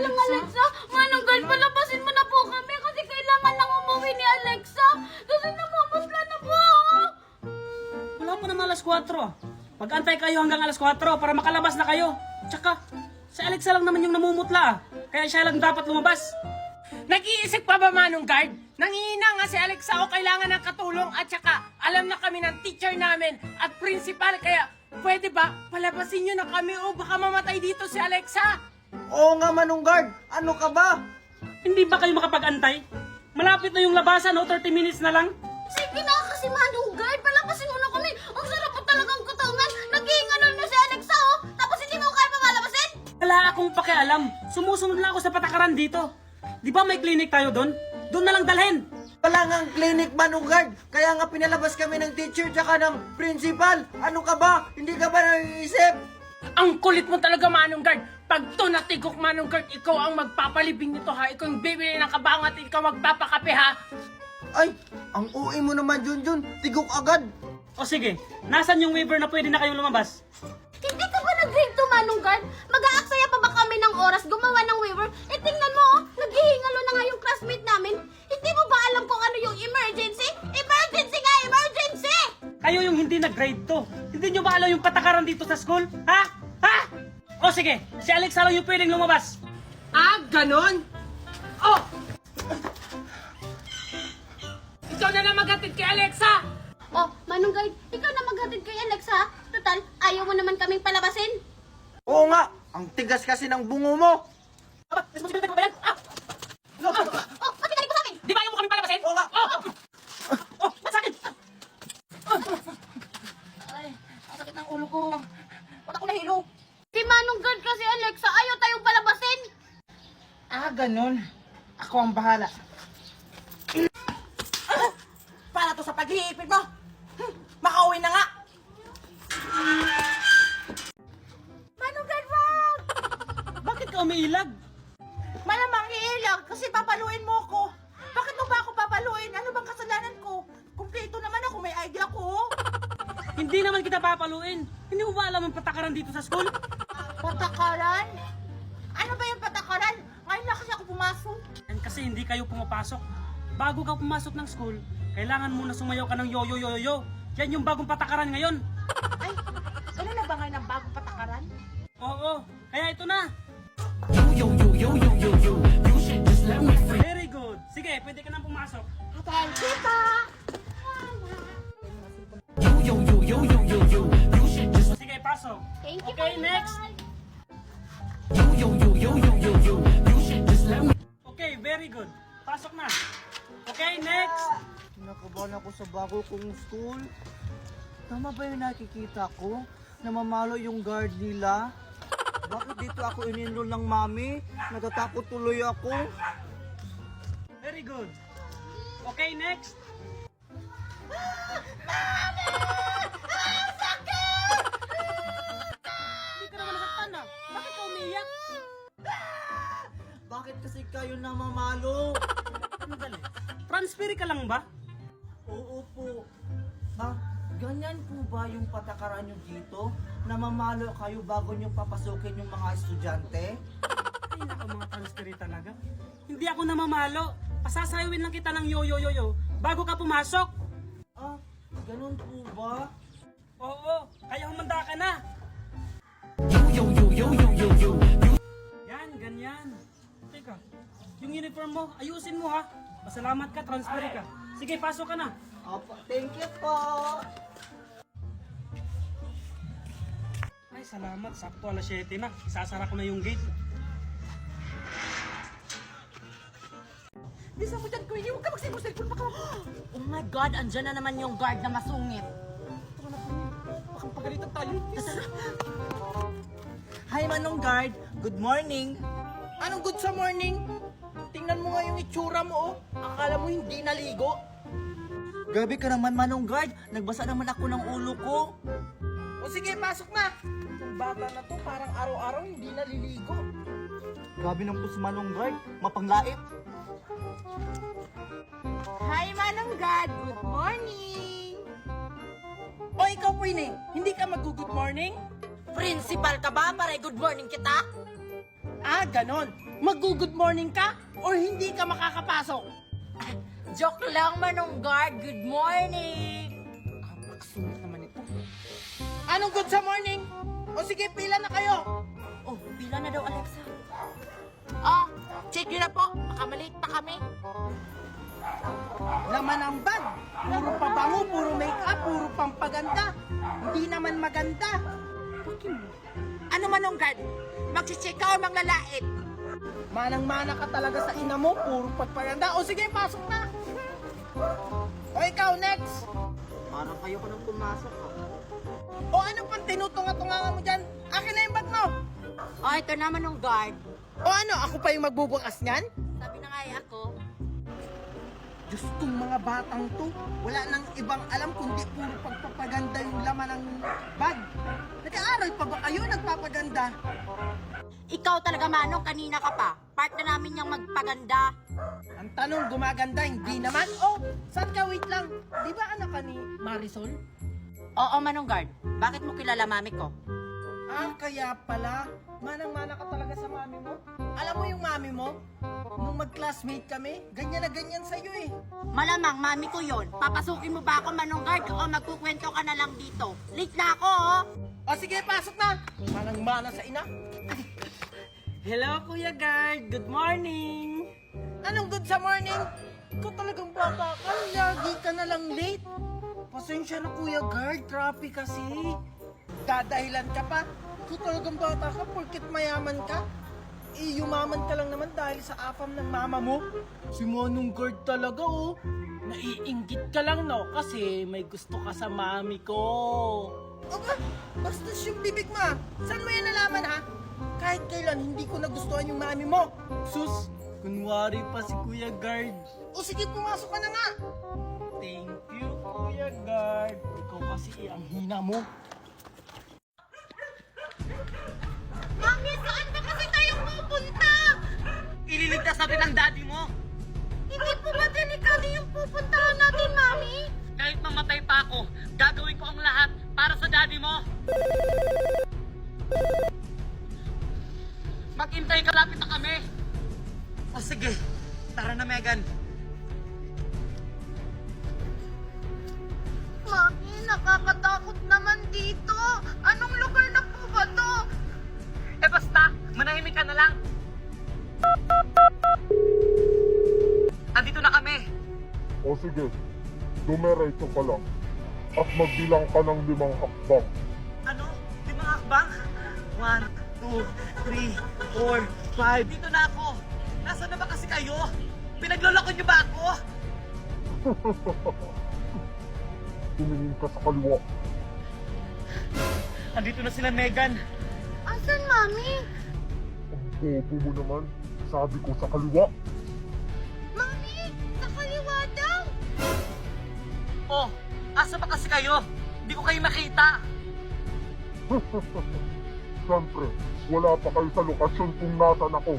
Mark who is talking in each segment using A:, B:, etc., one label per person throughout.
A: lang, Alexa. Manong guard, palabasin mo na po kami kasi kailangan lang umuwi ni Alexa. Kasi namumutla na po ako.
B: Wala pa naman alas 4. Pag-antay kayo hanggang alas 4 para makalabas na kayo. Tsaka, si Alexa lang naman yung namumutla. Kaya siya lang dapat lumabas.
C: Nag-iisip pa ba, Manong Guard? Nangihina nga si Alexa o kailangan ng katulong at saka alam na kami ng teacher namin at principal kaya pwede ba palabasin nyo na kami o baka mamatay dito si Alexa?
D: Oo nga, Manong Guard. Ano ka ba?
B: Hindi ba kayo makapag-antay? Malapit na yung labasan, o 30 minutes na lang.
A: Sige na kasi, Manong guard. Palabasin mo na kami. Ang sarap po talagang katawan. Naghihingalol na si Alexa, oh. Tapos hindi mo kaya papalabasin?
B: Wala akong pakialam. Sumusunod lang ako sa patakaran dito. Di ba may clinic tayo doon? Doon na lang dalhin.
D: Wala nga ang clinic, Manong Guard. Kaya nga pinalabas kami ng teacher tsaka ng principal. Ano ka ba? Hindi ka ba naiisip?
C: Ang kulit mo talaga, Manong Guard. Pag to natigok, Manong Guard, ikaw ang magpapalibing nito ha. Ikaw yung bibili ng kabangat, ikaw magpapakape ha.
D: Ay, ang uwi mo naman, Junjun. Tigok agad.
B: O sige, nasan yung waiver na pwede na kayong lumabas?
A: Hindi ka ba nag-grade to, Manong guard? Mag-aaksaya pa ba kami ng oras gumawa ng waiver? Eh, tingnan mo, oh. Naghihingalo na nga yung classmate namin. Hindi mo ba alam kung ano yung emergency? Emergency nga, emergency!
B: Kayo yung hindi nag-grade to. Hindi nyo ba alam yung patakaran dito sa school? Ha? Ha? O sige, si Alexa lang yung pwedeng lumabas.
C: Ah, ganon? Oh! Ikaw na lang maghatid kay Alexa!
A: Oh, Manong guard, ikaw na maghatid kay Alexa, ha? Total, ayaw mo naman kaming palabasin.
D: Oo nga, ang tigas kasi ng bungo mo.
B: Aba, responsibility ko ba yan? Ah!
A: Oh, pati ka rin po sa akin!
B: Di ba ayaw mo kami palabasin?
D: Oo nga.
B: Oh, ba't sa akin?
C: Ay, ang sakit ng ulo ko. Ba't ako nahilo?
A: Si Manong guard kasi, Alexa, ayaw tayong palabasin.
C: Ah, ganon. Ako ang bahala. Para to sa pag-iipid mo. Makauwi na nga. Manong guard, wag!
B: Bakit ka umiilag?
C: Malamang iilag kasi papaluin mo ko. Bakit mo ba ako papaluin? Ano bang kasalanan ko? Kumpleto naman ako, may idea ko.
B: Hindi naman kita papaluin. Hindi mo ba alam ang patakaran dito sa school?
C: Patakaran? Ano ba yung patakaran? Ngayon na kasi ako pumasok.
B: And kasi hindi kayo pumapasok. Bago ka pumasok ng school, kailangan muna sumayaw ka ng yo-yo-yo-yo. Yan yung bagong patakaran ngayon.
C: Ay, ano na ba ngayon ang bagong patakaran?
B: Oo, kaya ito na. Very good. Sige, pwede ka nang pumasok.
C: Thank you pa!
B: Sige, pasok.
A: Thank you,
B: Okay,
A: Manong
B: next.
A: guard.
B: Okay, very good. Pasok na. Okay, next.
D: Kinakabahan ako sa bago kong school. Tama ba yung nakikita ko? Namamalo yung guard nila? Bakit dito ako in-enroll ng mami? Natatakot tuloy ako.
B: Very good. Okay, next. Hindi ka naman nasaktan ah. Bakit ka umiiyak?
D: Bakit kasi kayo namamalo?
B: Ano dali? Transfer ka lang ba?
D: Oo po. Ah, ganyan po ba yung patakaran nyo dito? Namamalo kayo bago nyo papasukin yung mga estudyante?
B: Ay, nako mga transfer talaga. Hindi ako namamalo. Pasasayawin lang kita ng yo-yo-yo-yo bago ka pumasok.
D: Ah, ganun po ba?
B: Oo, kaya humanda ka na. Yan, ganyan. Teka, yung uniform mo, ayusin mo ha. Pasalamat ka, transfer ka. Sige, pasok ka na.
D: Opo, thank you po.
B: Ay, salamat. Sakto alas 7 na. Isasara ko na yung gate.
C: Bisa mo dyan, Queenie. Huwag ka magsimos-cellphone. Baka... Oh my God, andyan na naman yung guard na masungit. Baka pagalitan tayo.
D: Hi, Manong Guard. Good morning. Anong good sa morning? Tingnan mo nga yung itsura mo, oh. Akala mo hindi naligo. Gabi ka naman, Manong Guard. Nagbasa naman ako ng ulo ko.
C: O sige, pasok na. Yung bata na to, parang araw-araw hindi naliligo.
D: Grabe ng si Manong Guard. Mapanglait.
C: Hi, Manong God. Good morning.
D: O ikaw, Queenie, hindi ka mag-good morning?
C: Principal ka ba para good morning kita? Ah, ganon. Mag-good morning ka or hindi ka makakapasok?
E: Joke lang, Manong Guard. Good morning!
C: Sulit naman ito. Anong good sa morning? O sige, pila na kayo.
E: Oh, pila na daw, Alexa.
C: Ah, check nyo na po. Baka malate pa kami. Laman ang bag. Puro pabango, puro make-up, puro pampaganda. Hindi naman maganda.
E: Ano, Manong Guard? Mag-check ka o manglalait?
C: Manang-mana ka talaga sa ina mo, puro pagpaganda. O sige, pasok na. O ikaw, next.
D: Parang kayo ko nang pumasok.
C: O ano pang tinutunga-tunga mo dyan? Akin na yung bag mo.
E: Oh, ito na, Manong Guard.
C: O ano, ako pa yung magbubukas niyan?
E: Sabi na nga ako.
C: Diyos kong mga batang to, wala nang ibang alam kundi puro pagpapaganda yung laman ng bag. Nag-aaral pa ba kayo nagpapaganda?
E: Ikaw talaga, Manong, kanina ka pa. Part na namin yung magpaganda.
C: Ang tanong, gumaganda, hindi naman. Oh, saan ka? Wait lang. Di ba anak ka ni Marisol?
E: Oo, Manong Guard. Bakit mo kilala mami ko?
C: Ah, kaya pala. Manang-mana ka talaga sa mami mo. Alam mo yung mami mo? Nung mag-classmate kami, ganyan na ganyan sa'yo eh.
E: Malamang, mami ko yon. Papasukin mo ba ako, Manong Guard, o magkukwento ka na lang dito? Late na ako, oh!
C: O sige, pasok na. Manang-mana sa ina.
B: Hello, Kuya Guard. Good morning.
C: Anong good sa morning? Ikaw talagang bata ka, lagi ka na lang late. Pasensya na Kuya Guard, traffic kasi. Dadahilan ka pa. Ikaw talagang bata ka, porket mayaman ka. Yumaman ka lang naman dahil sa afam ng mama mo. Si Manong Guard talaga oh.
B: Naiinggit ka lang, no? Kasi may gusto ka sa mami ko.
C: Aba, bastos yung bibig mo ah. Saan mo yan nalaman ha? Kahit kailan hindi ko nagustuhan yung mami mo.
B: Sus, kunwari pa si Kuya Guard.
C: O sige, pumasok ka na nga.
B: Thank you, Kuya Guard. Ikaw kasi ang hina mo.
A: Mami, saan ba kasi tayo pupunta?
B: Ililigtas natin ang daddy mo.
A: Hindi po ba delikado yung pupuntahan natin, Mami?
B: Kahit mamatay pa ako, gagawin ko ang lahat para sa daddy mo. Maghintay, kalapit na kami. O sige, tara na Megan.
A: Mami, nakakatakot naman dito. Anong lugar na po ba to?
B: Eh basta, manahimik ka na lang. Andito na kami.
F: O sige, dumiretso ka lang. At magbilang ka ng 5 hakbang.
B: Ano? 5 hakbang? 1, 2, 3, 4, 5. Dito na ako. Nasaan na ba kasi kayo? Pinagloloko niyo ba ako?
F: Tumingin ka sa kaliwa.
B: Andito na sila Megan.
A: Asan, Mami?
F: Ang bobo mo naman. Sabi ko sa kaliwa.
A: Mami, sa kaliwa daw.
B: Oh, asa ba kasi kayo? Hindi ko kayo makita.
F: Siyempre, wala pa kayo sa lokasyon kung nasan ako.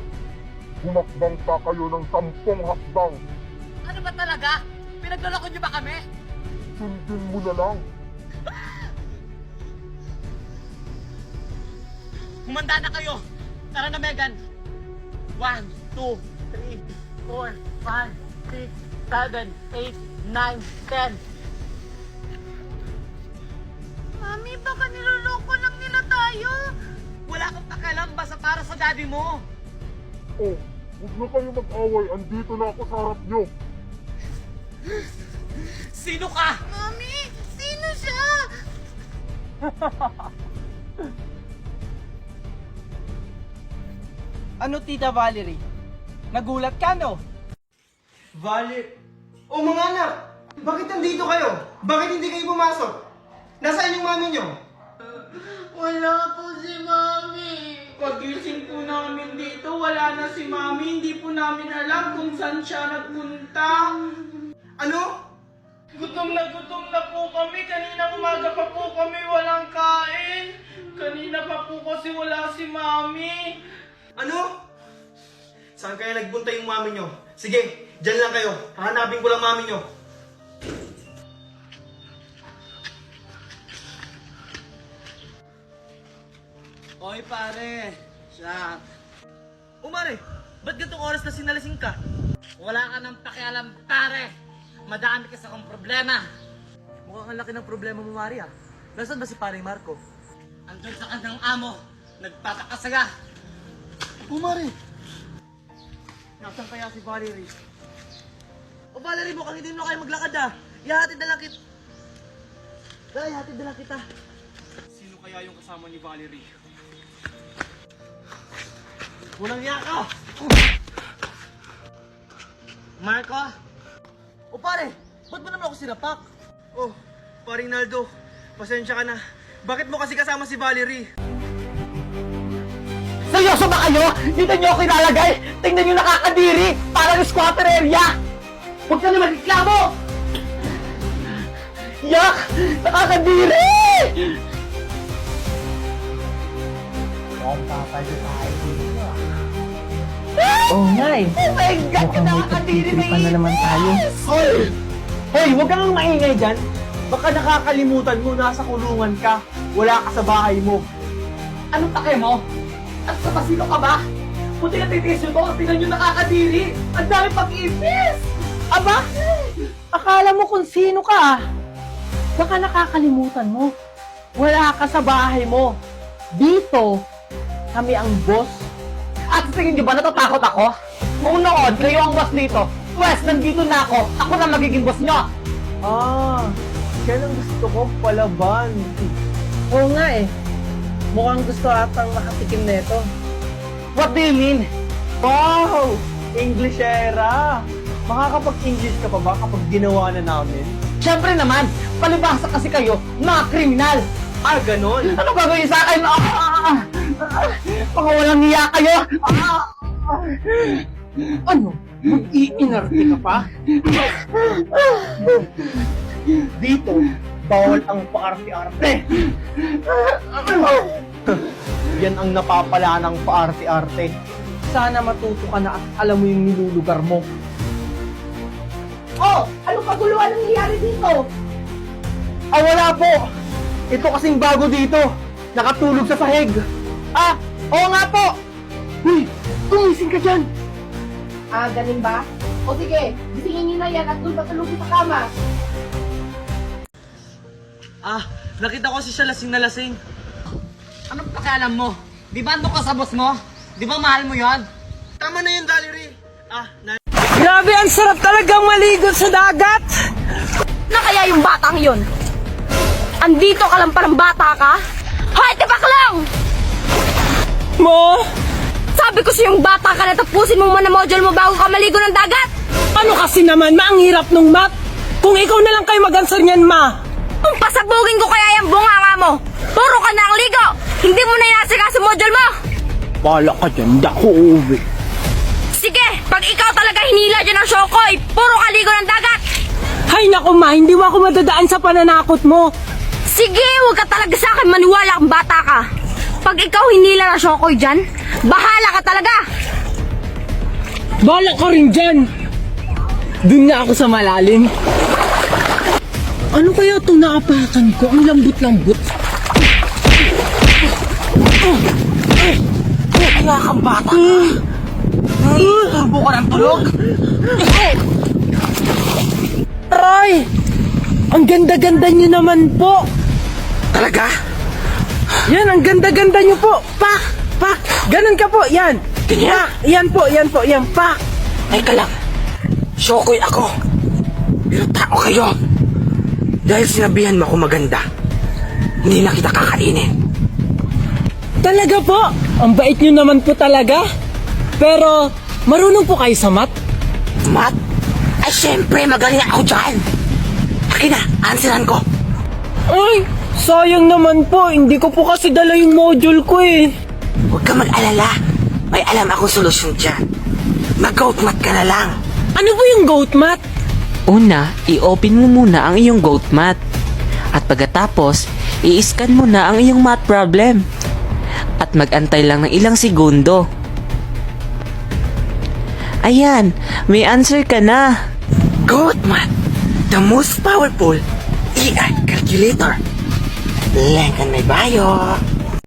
F: Humakbang pa kayo ng 10 hakbang.
B: Ano ba talaga? Pinagloloko niyo ba kami?
F: Sundin mo na lang.
B: Humanda na kayo. Tara na Megan. 1, 2, 3, 4, 5, 6, 7, 8, 9, 10.
A: Mami, baka niloloko lang nila tayo.
B: Wala akong pakialam basta para sa daddy mo.
F: Oh, huwag na kayo mag-away. Andito na ako sa harap nyo.
B: Sino ka?
A: Mami, sino siya?
C: Ano, Tita Valerie? Nagulat ka, no?
G: O mga anak, bakit nandito kayo? Bakit hindi kayo pumasok? Nasaan yung mami nyo?
A: Wala po si Mami.
C: Pagising po namin dito, wala na si Mami. Hindi po namin alam kung saan siya nagpunta.
G: Ano?
C: Gutom na po kami. Kanina umaga pa po kami walang kain. Kanina pa po kasi wala si Mami.
G: Ano? Saan kaya nagpunta yung mami nyo? Sige, dyan lang kayo. Hahanapin ko lang mami nyo.
B: Oy pare, siya.
D: Umare, ba't gantong oras na sinalasing ka?
C: Wala ka nang pakialam, pare. Madami kasi akong problema.
D: Mukhang ang laki ng problema mo, Maria. Nasaan ba si Paring Marco?
C: Andun sa kanyang amo, nagpapakasaga.
D: Umare! Nasaan kaya si Valerie? O Valerie, mukhang hindi mo na kayo maglakad ah. Ihatid na lang kita. Dahil, ihatid na lang kita.
B: Sino kaya yung kasama ni Valerie?
D: Walang niya ka!
C: Marco,
D: O pare, ba't mo naman ako sinapak? Oh, paring Naldo, pasensya ka na. Bakit mo kasi kasama si Valerie?
C: seryoso ba kayo? Dito nyo ako ilalagay? Tingnan nyo nakakadiri! Parang squatter area! Huwag ka na magreklamo! Yak! Nakakadiri!
H: Oo nga eh.
C: Oh my God! Nakakadiri na
H: naman tayo.
C: Hoy! Hoy! Huwag kang maingay dyan! Baka nakakalimutan mo, nasa kulungan ka. Wala ka sa bahay mo. Anong take mo? At sa pasino ka ba? Puti na titiis nyo to, tingnan nyo nakakadiri! Ang dami pag-ipis! Aba!
H: Akala mo kung sino ka ah. Baka nakakalimutan mo. Wala ka sa bahay mo. Dito, kami ang boss.
C: At sa tingin nyo ba natatakot ako? Kung noon, kayo ang boss dito. Pwes, nandito na ako. Ako na magiging boss nyo.
H: Ah, yan ang gusto ko palaban. Oo nga eh. Mukhang gusto atang makatikim nito.
C: What do you mean?
H: Wow! Englishera! Makakapag-English ka pa ba kapag ginawa na namin?
C: Siyempre naman, palibasa kasi kayo, mga kriminal.
H: Ah, ganon?
C: Ano gagawin sa akin? Mga walang hiya kayo.
H: Ano? Mag-iinarte ka pa? Dito, bawal ang paarte-arte. Yan ang napapala ng paarte-arte. Sana matuto ka na at alam mo yung nilulugar mo.
C: Oh, ano kaguluhan ang nangyayari dito?
H: Ah, wala po! Ito kasing bago dito. Nakatulog sa sahig. Ah, oo nga po! Uy, tumising ka dyan!
E: Ah, ganun ba? O sige, gisingin niyo na yan at doon patulogin sa kama.
D: Ah, nakita ko si siya lasing na lasing.
C: Anong pakialam mo? Di ba ando ka sa boss mo? Di ba mahal mo yon?
D: Tama na yun, Valerie. Ah,
C: Grabe, ang sarap talagang maligo sa dagat!
A: Na kaya yung batang yun? Andito ka lang parang bata ka? Hoy, tipak lang!
C: Mo?
A: Sabi ko sa yung bata ka na tapusin mo muna module mo bago ka maligo ng dagat!
C: Ano kasi naman, ma, ang hirap nung math. Kung ikaw na lang kayo mag-answer niyan, ma.
A: Kung pasabugin ko kaya yung bunganga mo, puro ka na ang ligo! Hindi mo na inasikaso module mo!
H: Bala ka dyan, dako uwi.
A: Sige, pag ikaw talaga hinila dyan ng Shokoy, puro ka ligo ng dagat!
C: Hay naku, ma, hindi mo ako madadaan sa pananakot mo.
A: Sige, huwag ka talaga sa akin maniwala kang bata ka. Pag ikaw hinila ng Shokoy dyan, bahala ka talaga!
C: Bala ka rin dyan. Doon na ako sa malalim. Ano kaya itong naapakan ko? Ang lambot-lambot.
D: Kaya kang bata. Turbo ka ng tulog.
C: Aray! Ang ganda-ganda niyo naman po.
D: Talaga?
C: Yan, ang ganda-ganda niyo po. Pak! Pak! Ganun ka po, yan.
D: Ganyan?
C: Pak! Yan po, yan po, yan. Pak!
D: Teka lang. Shokoy ako. Pero tao kayo. Dahil sinabihan mo ako maganda, hindi na kita kakainin.
C: Talaga po? Ang bait niyo naman po talaga. Pero, marunong po kayo sa math?
D: Mat? Ay, syempre, magaling ako dyan. Akin na, answeran ko.
C: Ay, sayang naman po. Hindi ko po kasi dala yung module ko eh.
D: Huwag ka mag-alala. May alam akong solusyon dyan. Mag-goat mat ka na lang.
C: Ano po yung goat math?
I: Una, i-open mo muna ang iyong goat math. At pagkatapos, i-scan mo na ang iyong math problem. At mag-antay lang ng ilang segundo. Ayan, may answer ka na.
D: Goat mat, the most powerful AI calculator. Lengkan may bayo.